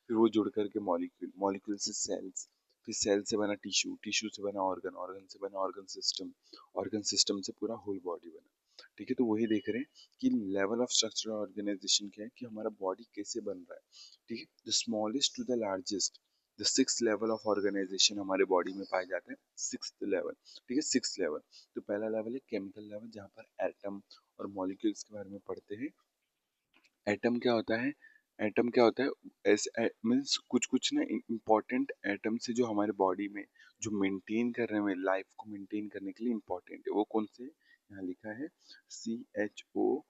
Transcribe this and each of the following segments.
फिर वो जुड़ करके मॉलिक्यूल, मॉलिक्यूल से सेल्स, फिर सेल से बना टिश्यू, टिश्यू से बना ऑर्गन, ऑर्गन से बना ऑर्गन सिस्टम, ऑर्गन सिस्टम से पूरा होल बॉडी बना। ठीक है, तो वही देख रहे हैं कि लेवल ऑफ स्ट्रक्चरल ऑर्गेनाइजेशन क्या है, कि हमारा बॉडी कैसे बन रहा है। ठीक है, the smallest to the largest, the six level of organization हमारे बॉडी में पाए जाते हैं। सिक्स लेवल, ठीक है, सिक्स लेवल। तो पहला लेवल है केमिकल लेवल, जहाँ पर एटम और मॉलिक्यूल्स के बारे में पढ़ते हैं। एटम क्या होता है, एटम क्या होता है, ऐसे मीन्स कुछ कुछ ना इम्पोर्टेंट एटम से जो हमारे बॉडी में जो मेंटेन कर रहे हैं, लाइफ को मेंटेन करने के लिए इम्पोर्टेंट है, वो कौन से, यहाँ लिखा है CHONP,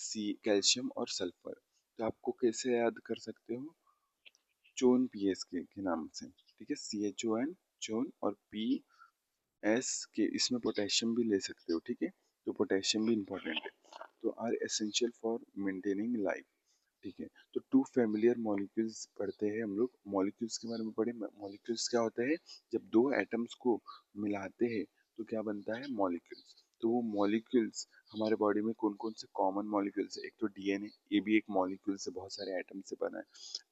सी कैल्शियम और सल्फर। तो आपको कैसे याद कर सकते हो, चोन PS के नाम से। ठीक है, CHON चोन, और PS के इसमें पोटेशियम भी ले सकते हो। ठीक है, तो पोटेशियम भी इम्पोर्टेंट है। तो are essential for maintaining life. ठीक है, तो टू फेमिलियर मॉलिक्यूल्स पढ़ते हैं हम लोग। मॉलिक्यूल्स के बारे में पढ़े, मॉलिक्यूल्स क्या होता है, जब दो एटम्स को मिलाते हैं तो क्या बनता है, मॉलिक्यूल्स। तो वो मॉलिक्यूल्स हमारे बॉडी में कौन कौन से कॉमन मॉलिक्यूल्स है, एक तो DNA, ये भी एक मॉलिक्यूल से बहुत सारे एटम से बना है।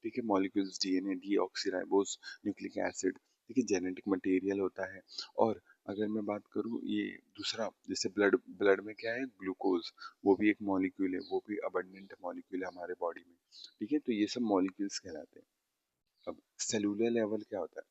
ठीक है, molecules DNA, deoxyribose, nucleic acid. ठीक है, जेनेटिक मटेरियल होता है। और अगर मैं बात करूँ ये दूसरा, जैसे ब्लड, ब्लड में क्या है, ग्लूकोज, वो भी एक मॉलिक्यूल है, वो भी अबंडेंट मॉलिक्यूल है हमारे बॉडी में। ठीक है, तो ये सब मॉलिक्यूल्स कहलाते हैं। अब सेलुलर लेवल क्या होता है,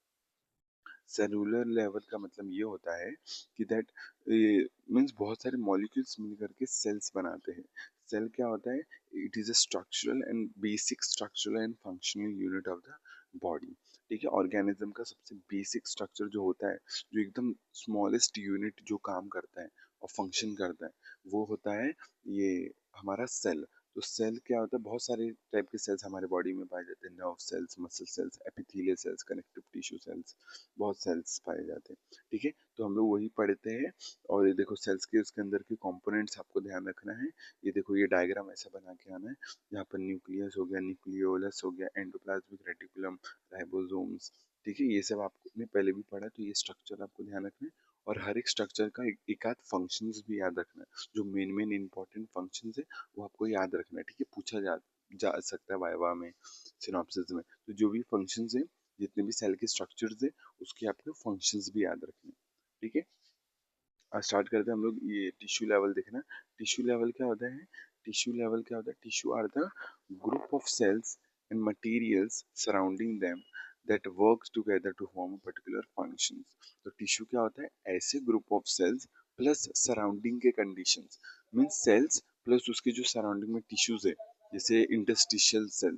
सेलुलर लेवल का मतलब ये होता है कि दैट मीन्स बहुत सारे मॉलिक्यूल्स मिल करके सेल्स बनाते हैं। सेल क्या होता है, it is a structural and basic structural and functional unit of the body. ठीक है, ऑर्गेनिज्म का सबसे बेसिक स्ट्रक्चर जो होता है, जो एकदम स्मॉलेस्ट यूनिट जो काम करता है और फंक्शन करता है, वो होता है ये हमारा सेल। तो सेल क्या होता है, बहुत सारे टाइप के सेल्स हमारे बॉडी में पाए जाते हैं, nerve cells, muscle cells, epithelial cells, connective tissue cells, बहुत सेल्स पाए जाते हैं। ठीक है, तो हम लोग वही पढ़ते हैं। और ये देखो सेल्स के उसके अंदर के कंपोनेंट्स आपको ध्यान रखना है। ये देखो ये डायग्राम ऐसा बना के आना है, जहाँ पर न्यूक्लियस हो गया, न्यूक्लियोलस हो गया, एंडोप्लाज्मिक रेटिकुलम, राइबोसोम्स। ठीक है, ये सब आपने पहले भी पढ़ा, तो ये स्ट्रक्चर आपको ध्यान रखना है। और हर एक स्ट्रक्चर का एक आध फंक्शंस भी याद रखना है, जो मेन मेन इंपॉर्टेंट फंक्शंस है वो आपको याद रखना है। ठीक है, पूछा जा सकता है वाइवा में, सिनॉप्सिस में। तो जो भी फंक्शंस है, जितने भी सेल के स्ट्रक्चर्स है, उसके आपको फंक्शंस भी याद रखने हैं। ठीक है, आज स्टार्ट करते हैं हम लोग। ये टिश्यू लेवल देखना। टिश्यू लेवल क्या होता है, टिश्यू लेवल क्या होता है, tissue are the group of cells and materials surrounding them that works together to form a particular function। तो टिश्यू क्या होता है, ऐसे group of cells plus surrounding के कंडीशंस, मींस सेल्स प्लस उसके जो सराउंडिंग में टिश्यूज है, जैसे इंटरस्टिशियल सेल्स,